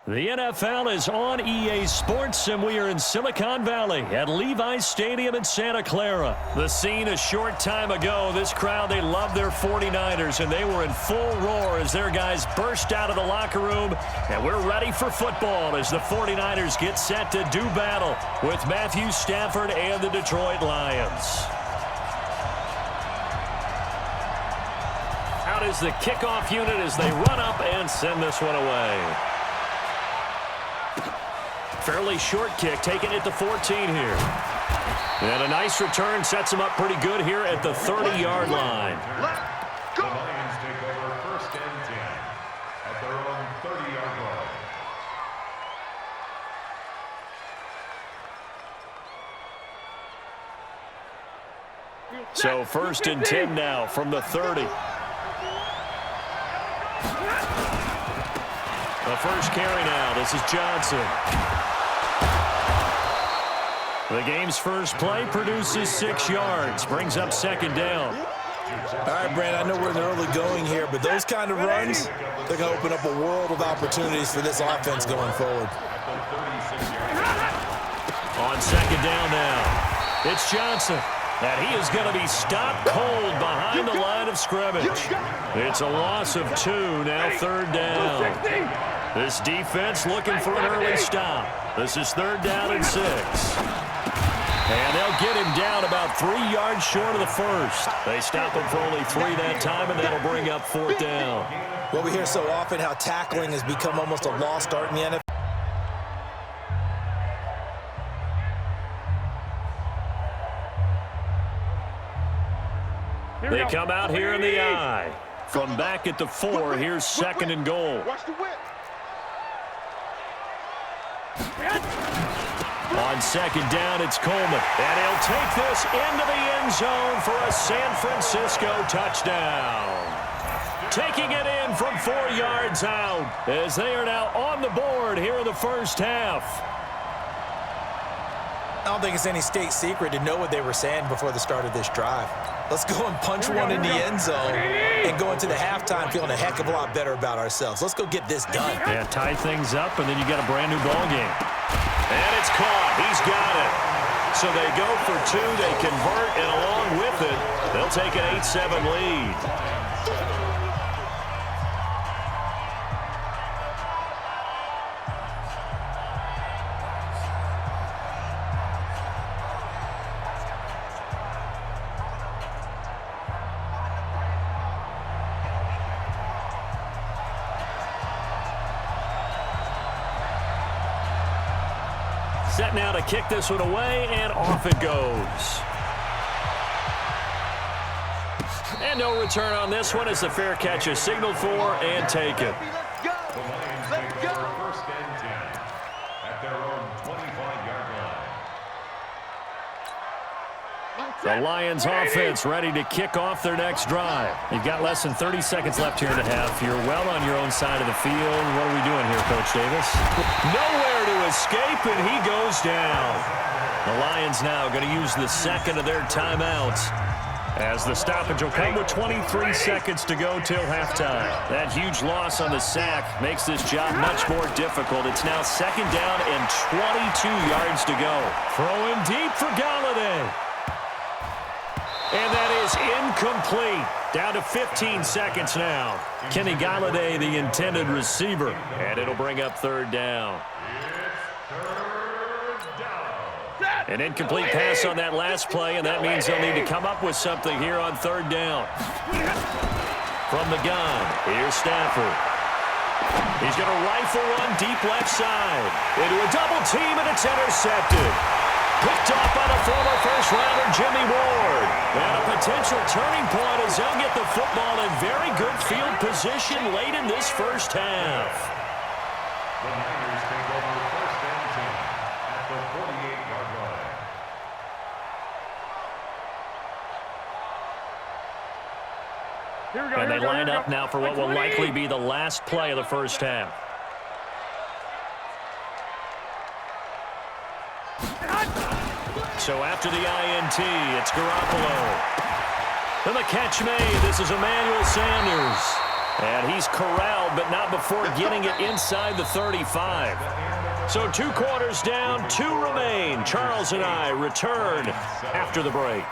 The NFL is on EA Sports, and we are in Silicon Valley at Levi's Stadium in Santa Clara. The scene a short time ago, this crowd, they love their 49ers, and they were in full roar as their guys burst out of the locker room. And we're ready for football as the 49ers get set to do battle with Matthew Stafford and the Detroit Lions. Out is the kickoff unit as they run up and send this one away. Fairly short kick, taking it to 14 here. And a nice return sets him up pretty good here at the 30-yard line. The Lions take over first and 10 at their own 30-yard line. So first and 10 now from the 30. The first carry now. This is Johnson. The game's first play produces 6 yards. Brings up second down. All right, Brand, I know we're in the early going here, but those kind of runs, they're going to open up a world of opportunities for this offense going forward. On second down now, it's Johnson. And he is going to be stopped cold behind the line of scrimmage. It's a loss of 2, now third down. This defense looking for an early stop. This is third down and 6. And they'll get him down about 3 yards short of the first. They stop him for only 3 that time, and that'll bring up fourth down. Well, we hear so often how tackling has become almost a lost art in the NFL. They come out here in the I. From back at the 4, here's second and goal. On second down, it's Coleman. And he'll take this into the end zone for a San Francisco touchdown. Taking it in from 4 yards out as they are now on the board here in the first half. I don't think it's any state secret to know what they were saying before the start of this drive. Let's go and punch one in the end zone and go into the halftime feeling a heck of a lot better about ourselves. Let's go get this done. Yeah, tie things up, and then you got a brand new ball game. And it's caught. He's got it. So they go for 2. They convert, and along with it, they'll take an 8-7 lead. Set now to kick this one away, and off it goes. And no return on this one as the fair catch is signaled for and taken. The Lions take over first and 10 at their own 25-yard line. The Lions offense ready to kick off their next drive. You've got less than 30 seconds left here in the half. You're well on your own side of the field. What are we doing here, Coach Davis? Nowhere to escape, and he goes down. The Lions now going to use the second of their timeouts as the stoppage will come with 23 seconds to go till halftime. That huge loss on the sack makes this job much more difficult. It's now second down and 22 yards to go. Throwing deep for Galladay. And that is incomplete. Down to 15 seconds now. Kenny Galladay, the intended receiver. And it'll bring up third down. An incomplete pass on that last play, and that means they'll need to come up with something here on third down. From the gun, here's Stafford. He's going to rifle one deep left side. Into a double team, and it's intercepted. Picked off by the former first-rounder Jimmy Ward. And a potential turning point as they'll get the football in very good field position late in this first half. The Niners take over first and 10 at the 48-yard line. And they line up now for what will likely be the last play of the first half. So after the INT, it's Garoppolo. And the catch made. This is Emmanuel Sanders. And he's corralled field, but not before getting it inside the 35. So 2 quarters down, 2 remain. Charles and I return after the break.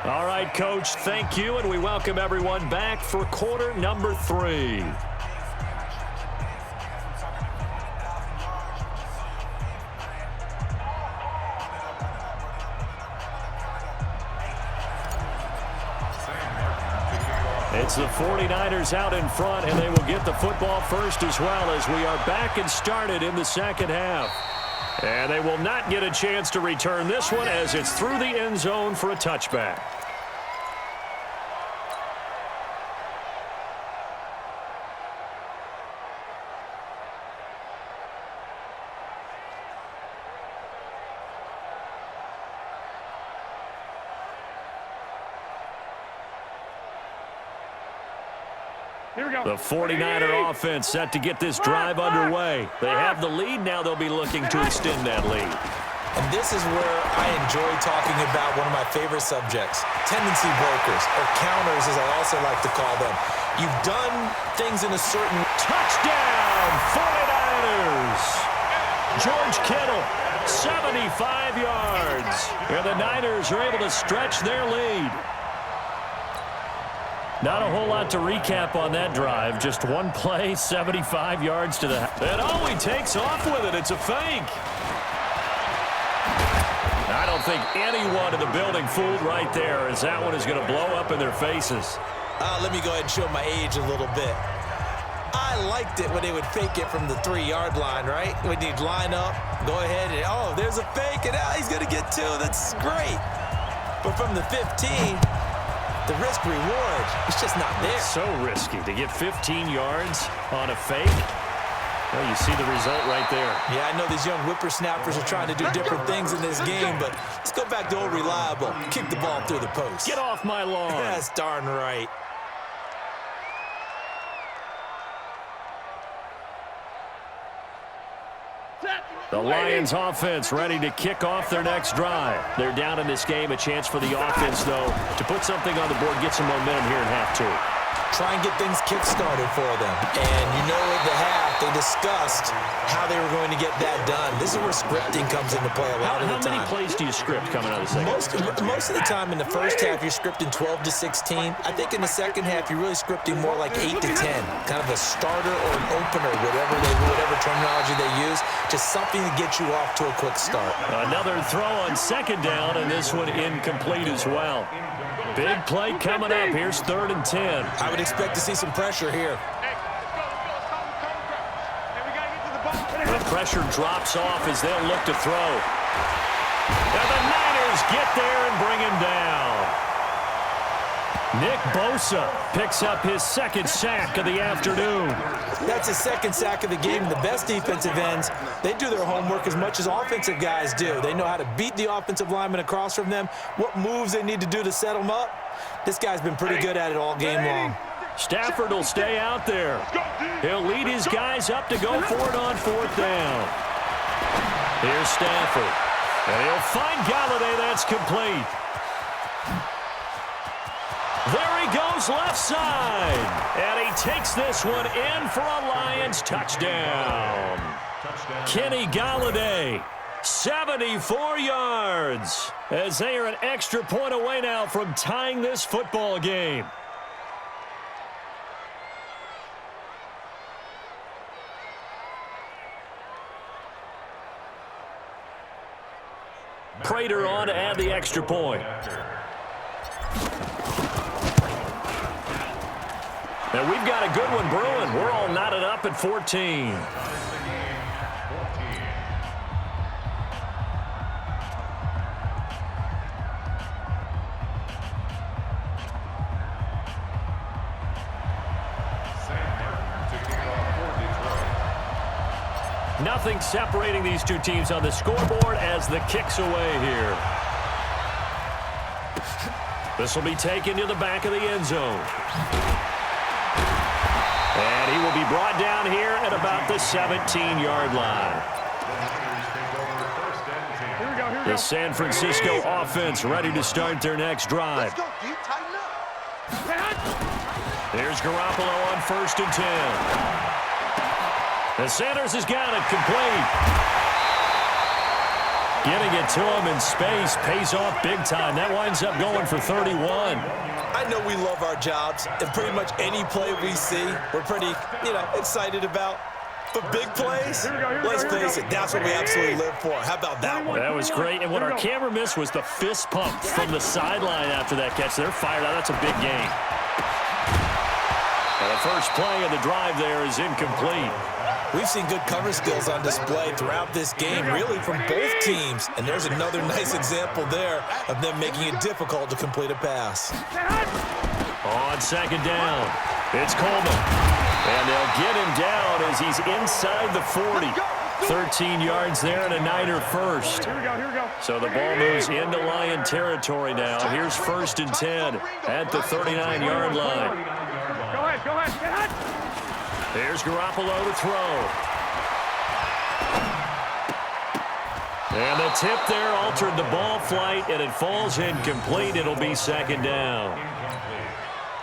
All right, Coach, thank you, and we welcome everyone back for quarter number 3. It's the 49ers out in front, and they will get the football first as well as we are back and started in the second half. And they will not get a chance to return this one as it's through the end zone for a touchback. The 49er offense set to get this drive underway. They have the lead. Now they'll be looking to extend that lead. And this is where I enjoy talking about one of my favorite subjects, tendency breakers, or counters as I also like to call them. You've done things in a certain... Touchdown, 49ers! George Kittle, 75 yards. And the Niners are able to stretch their lead. Not a whole lot to recap on that drive. Just one play, 75 yards to the... And oh, he takes off with it. It's a fake. I don't think anyone in the building fooled right there, as that one is going to blow up in their faces. Let me go ahead and show my age a little bit. I liked it when they would fake it from the 3-yard line, right? When you'd line up, go ahead, and oh, there's a fake, and he's going to get 2. That's great. But from the 15... the risk-reward is just not there. It's so risky to get 15 yards on a fake. Well, you see the result right there. Yeah, I know these young whippersnappers are trying to do different things in this game, but let's go back to old reliable. Kick the ball through the post. Get off my lawn. That's darn right. The Lions offense ready to kick off their next drive. They're down in this game. A chance for the offense, though, to put something on the board, get some momentum here in half 2. Try and get things kick-started for them. And you know at the half, they discussed how they were going to get that done. This is where scripting comes into play a lot of the time. How many plays do you script coming out of the second? Most of the time in the first half, you're scripting 12 to 16. I think in the second half, you're really scripting more like 8 to 10. Kind of a starter or an opener, whatever terminology they use. Just something to get you off to a quick start. Another throw on second down, and this one incomplete as well. Big play coming up. Here's 3rd and 10. I would expect to see some pressure here. The pressure drops off as they'll look to throw. And the Niners get there and bring him down. Nick Bosa picks up his 2nd sack of the afternoon. That's his 2nd sack of the game. The best defensive ends, they do their homework as much as offensive guys do. They know how to beat the offensive lineman across from them, what moves they need to do to set them up. This guy's been pretty good at it all game long. Stafford will stay out there. He'll lead his guys up to go for it on 4th down. Here's Stafford. And he'll find Galladay. That's complete. There he goes left side. And he takes this one in for a Lions touchdown. Kenny Galladay, 74 yards, as they are an extra point away now from tying this football game. Prater on to add the extra point. And we've got a good one brewing. We're all knotted up at 14. Nothing separating these two teams on the scoreboard as the kick's away here. This will be taken to the back of the end zone. And he will be brought down here at about the 17-yard line. The San Francisco offense ready to start their next drive. Here's Garoppolo on 1st and 10. And Sanders has got it complete. Getting it to him in space pays off big time. That winds up going for 31. I know we love our jobs, and pretty much any play we see, we're pretty, excited about. But big plays, let's face it, that's what we absolutely live for. How about that one? That was great. And what our camera missed was the fist pump from the sideline after that catch. They're fired out. That's a big gain. And the first play of the drive there is incomplete. We've seen good cover skills on display throughout this game, really from both teams. And there's another nice example there of them making it difficult to complete a pass. On second down, it's Coleman. And they'll get him down as he's inside the 40. 13 yards there and a Niner first. Here we go. So the ball moves into Lion territory now. Here's 1st and 10 at the 39-yard line. Go ahead. Here's Garoppolo to throw. And the tip there altered the ball flight, and it falls incomplete. It'll be 2nd down.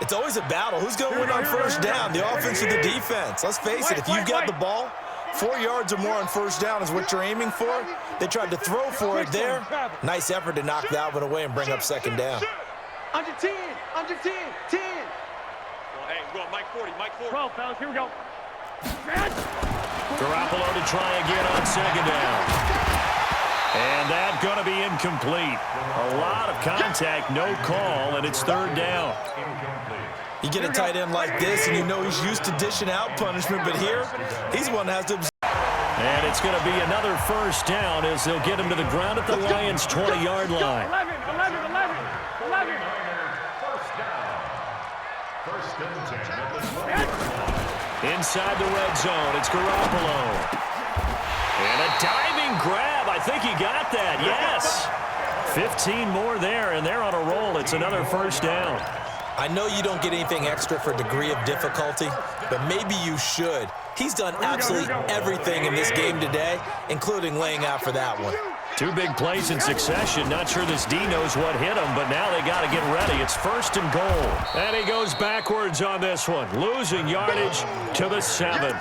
It's always a battle. Who's going to win on 1st down, the offense or the defense? Let's face it, if you've got the ball, 4 yards or more on 1st down is what you're aiming for. They tried to throw for it there. Nice effort to knock that one away and bring up 2nd down. Under 10. Hey, go on, Mike 40. 12, fellas, here we go. Garoppolo to try again on 2nd down. And that's going to be incomplete. A lot of contact, no call, and it's 3rd down. You get a tight end like this, and you know he's used to dishing out punishment, but here, he's the one that has to. And it's going to be another 1st down as they'll get him to the ground at the Lions' 20-yard line. 11. Inside the red zone, it's Garoppolo. And a diving grab. I think he got that. Yes. 15 more there, and they're on a roll. It's another 1st down. I know you don't get anything extra for degree of difficulty, but maybe you should. He's done absolutely everything in this game today, including laying out for that one. 2 big plays in succession. Not sure this D knows what hit him, but now they got to get ready. It's 1st and goal. And he goes backwards on this one, losing yardage to the 7.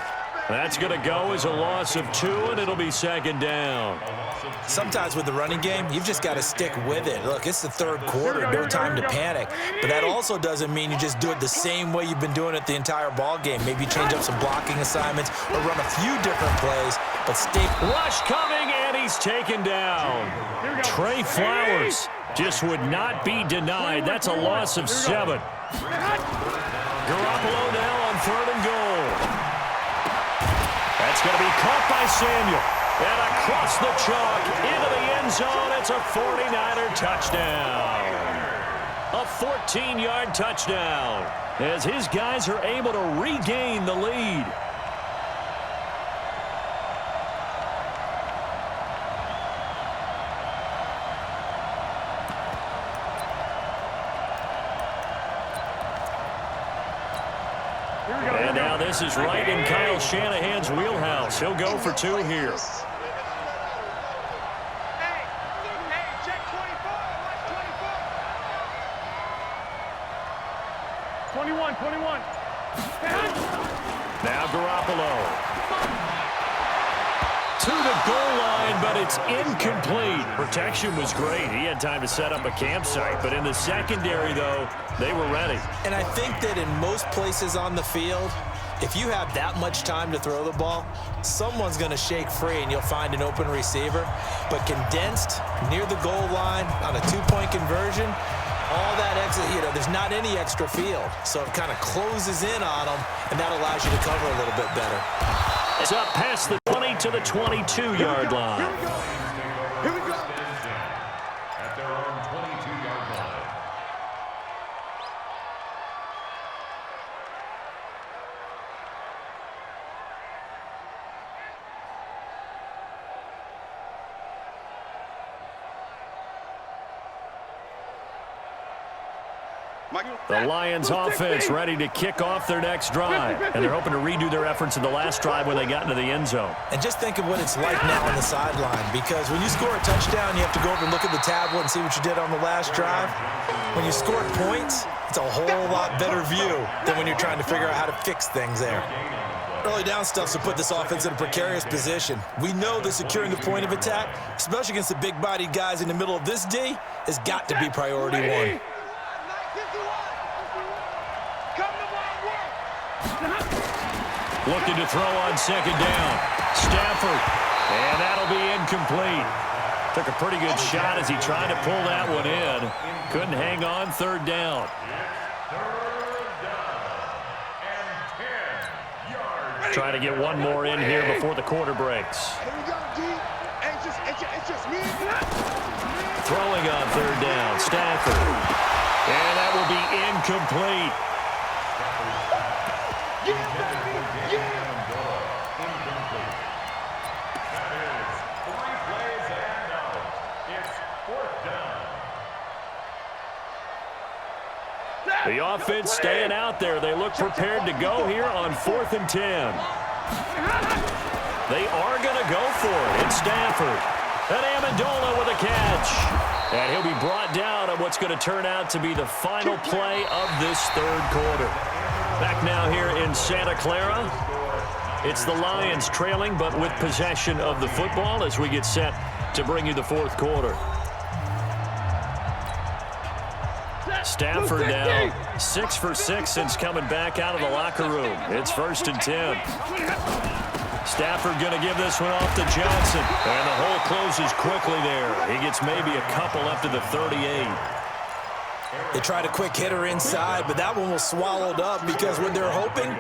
That's going to go as a loss of 2, and it'll be 2nd down. Sometimes with the running game, you've just got to stick with it. Look, it's the 3rd quarter, no time to panic. But that also doesn't mean you just do it the same way you've been doing it the entire ball game. Maybe change up some blocking assignments or run a few different plays, but stay. Rush coming, and he's taken down. Trey Flowers just would not be denied. That's a loss of 7. Garoppolo now on 3rd and goal. That's going to be caught by Samuel. And across the chalk into the end zone. It's a 49er touchdown. A 14-yard touchdown as his guys are able to regain the lead. And now this is right in Kyle Shanahan's wheelhouse. He'll go for 2 here. Check 24. 21. Now Garoppolo. To the goal line, but it's incomplete. Protection was great. He had time to set up a campsite, but in the secondary, though, they were ready. And I think that in most places on the field, if you have that much time to throw the ball, someone's going to shake free and you'll find an open receiver. But condensed near the goal line on a 2-point conversion, all that exit, there's not any extra field. So it kind of closes in on them, and that allows you to cover a little bit better. It's up past the 20 to the 22-yard line. Here we go. At their own 22-yard line. The Lions offense ready to kick off their next drive. And they're hoping to redo their efforts in the last drive when they got into the end zone. And just think of what it's like now on the sideline, because when you score a touchdown, you have to go over and look at the tablet and see what you did on the last drive. When you score points, it's a whole lot better view than when you're trying to figure out how to fix things there. Early down stuff to put this offense in a precarious position. We know that securing the point of attack, especially against the big-bodied guys in the middle of this D, has got to be priority one. Looking to throw on second down. Stafford. And that'll be incomplete. Took a pretty good shot as he tried to pull that one in. Couldn't hang on, third down. Trying to get one more in here before the quarter breaks. Throwing on third down, Stafford. And that will be incomplete. The offense staying out there. They look prepared to go here on 4th and 10. They are going to go for it. It's Stafford. And Amendola with a catch. And he'll be brought down on what's going to turn out to be the final play of this third quarter. Back now here in Santa Clara. It's the Lions trailing, but with possession of the football as we get set to bring you the fourth quarter. Stafford now 6 for 6 since coming back out of the locker room. It's 1st and 10. Stafford going to give this one off to Johnson. And the hole closes quickly there. He gets maybe a couple up to the 38. They tried a quick hitter inside, but that one was swallowed up because what they're hoping,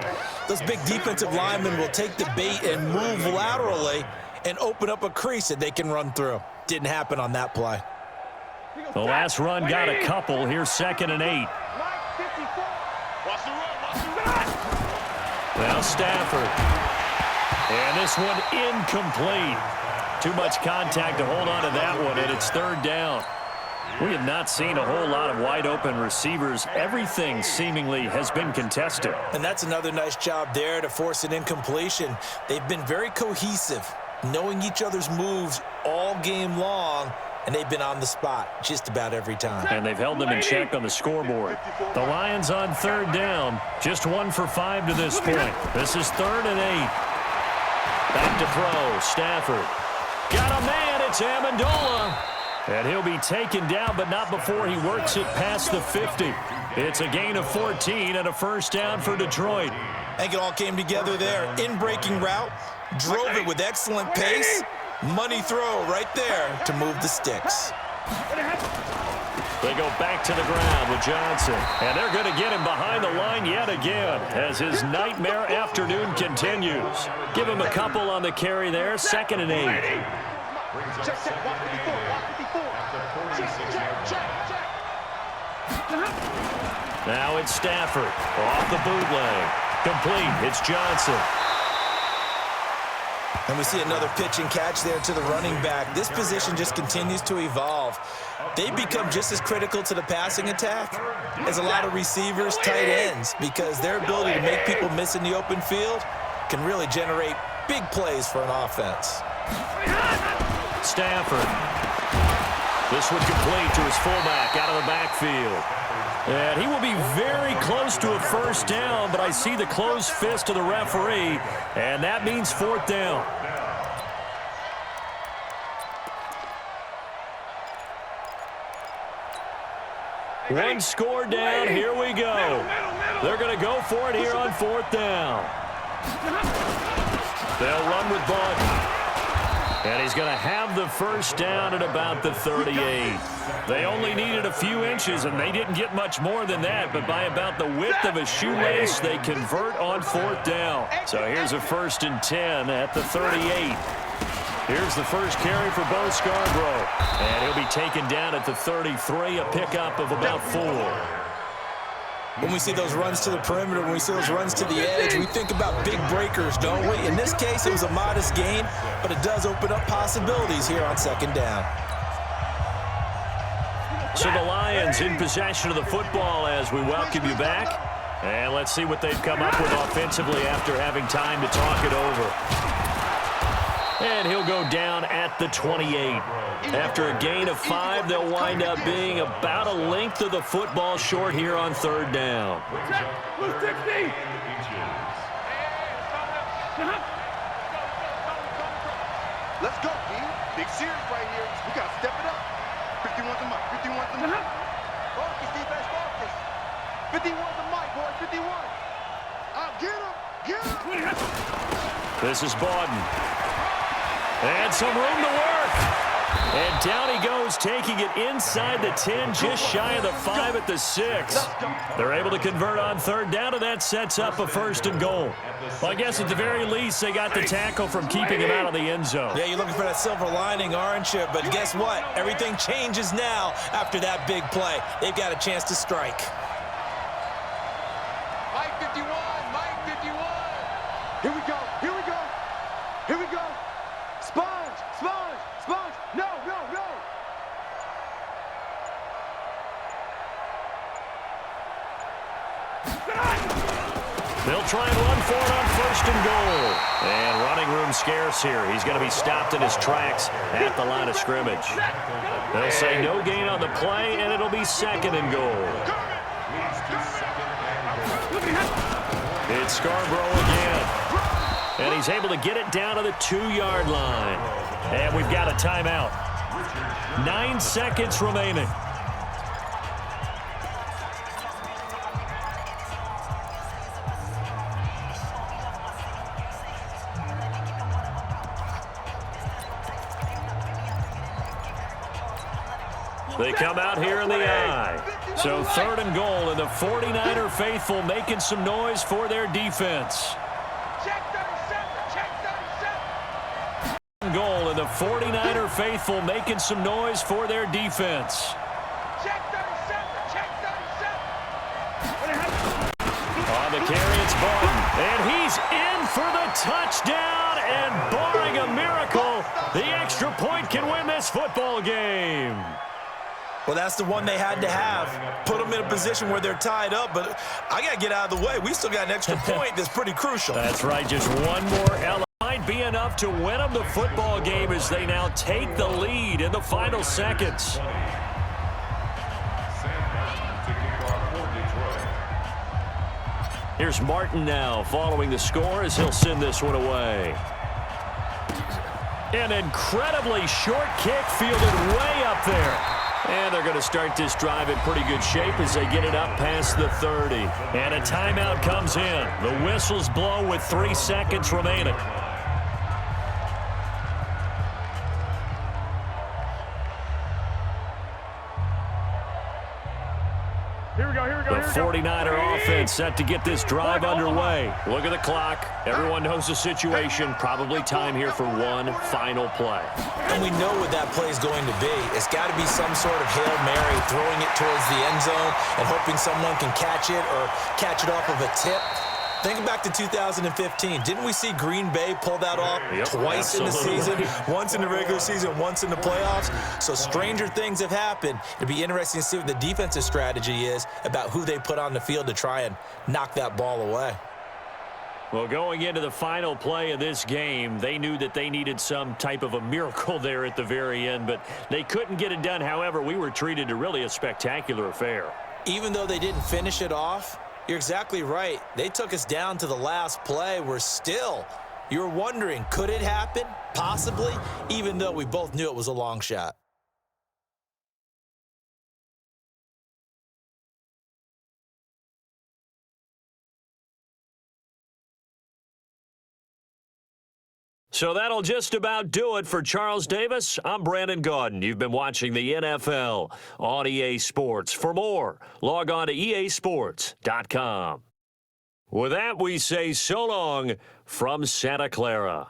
those big defensive linemen will take the bait and move laterally and open up a crease that they can run through. Didn't happen on that play. The last run got a couple. Here's 2nd and 8. Now Stafford. And this one incomplete. Too much contact to hold on to that one, and it's 3rd down. We have not seen a whole lot of wide-open receivers. Everything seemingly has been contested. And that's another nice job there to force an incompletion. They've been very cohesive, knowing each other's moves all game long, and they've been on the spot just about every time. And they've held them in check on the scoreboard. The Lions on 3rd down. Just 1 for 5 to this point. This is 3rd and 8. Back to throw. Stafford. Got a man. It's Amendola. And he'll be taken down, but not before he works it past the 50. It's a gain of 14 and a 1st down for Detroit. I think it all came together there. In-breaking route. Drove it with excellent pace. Money throw right there to move the sticks. They go back to the ground with Johnson. And they're going to get him behind the line yet again as his nightmare afternoon continues. Give him a couple on the carry there. 2nd and 8. Now it's Stafford. Off the bootleg. Complete. It's Johnson. And we see another pitch and catch there to the running back. This position just continues to evolve. They become just as critical to the passing attack as a lot of receivers, tight ends, because their ability to make people miss in the open field can really generate big plays for an offense. Stafford. This one complete to his fullback out of the backfield. And he will be very close to a 1st down, but I see the closed fist of the referee, and that means 4th down. One score down. Here we go. They're going to go for it here on 4th down. They'll run with Barton. And he's going to have the 1st down at about the 38. They only needed a few inches, and they didn't get much more than that. But by about the width of a shoelace, they convert on 4th down. So here's a 1st and 10 at the 38. Here's the first carry for Bo Scarborough. And he'll be taken down at the 33, a pickup of about 4. When we see those runs to the perimeter, when we see those runs to the edge, we think about big breakers, don't we? In this case, it was a modest gain, but it does open up possibilities here on 2nd down. So the Lions in possession of the football as we welcome you back. And let's see what they've come up with offensively after having time to talk it over. And he'll go down at the 28. After a gain of 5, they'll wind up being about a length of the football short here on 3rd down. This is Bawden. And some room to work. And down he goes, taking it inside the 10, just shy of the 5 at the 6. They're able to convert on third down, and that sets up a 1st and goal. Well, I guess at the very least, they got the tackle from keeping him out of the end zone. Yeah, you're looking for that silver lining, aren't you? But guess what? Everything changes now after that big play. They've got a chance to strike. Mike 51, Mike 51. Here we go, here we go, here we go. Sponge, sponge, sponge. No, no, no. They'll try and run for it on 1st and goal. And running room scarce here. He's going to be stopped in his tracks at the line of scrimmage. They'll say no gain on the play, and it'll be 2nd and goal. It's Scarborough again. And he's able to get it down to the 2-yard line. And we've got a timeout. 9 seconds remaining. They come out here in the I. So 3rd and goal, and the 49er faithful making some noise for their defense. Check 37, check 37. Goal, and the 49er faithful making some noise for their defense. Check 37, check 37. On the carry, it's Bawden, and he's in for the touchdown, and barring a miracle, the extra point can win this football game. Well, that's the one they had to have. Put them in a position where they're tied up, but I got to get out of the way. We still got an extra point that's pretty crucial. That's right, just one more element. Might be enough to win them the football game as they now take the lead in the final seconds. Here's Martin now following the score as he'll send this one away. An incredibly short kick fielded way up there. And they're going to start this drive in pretty good shape as they get it up past the 30. And a timeout comes in. The whistles blow with 3 seconds remaining. Here we go, here we go, The 49er offense set to get this drive underway. Look at the clock. Everyone knows the situation. Probably time here for one final play. And we know what that play is going to be. It's got to be some sort of Hail Mary, throwing it towards the end zone and hoping someone can catch it or catch it off of a tip. Think back to 2015. Didn't we see Green Bay pull that off twice in the season? Once in the regular season, once in the playoffs. So stranger things have happened. It'd be interesting to see what the defensive strategy is about who they put on the field to try and knock that ball away. Well, going into the final play of this game, they knew that they needed some type of a miracle there at the very end, but they couldn't get it done. However, we were treated to really a spectacular affair. Even though they didn't finish it off, you're exactly right. They took us down to the last play. You're wondering, could it happen? Possibly, even though we both knew it was a long shot. So that'll just about do it for Charles Davis. I'm Brandon Gaudin. You've been watching the NFL on EA Sports. For more, log on to easports.com. With that, we say so long from Santa Clara.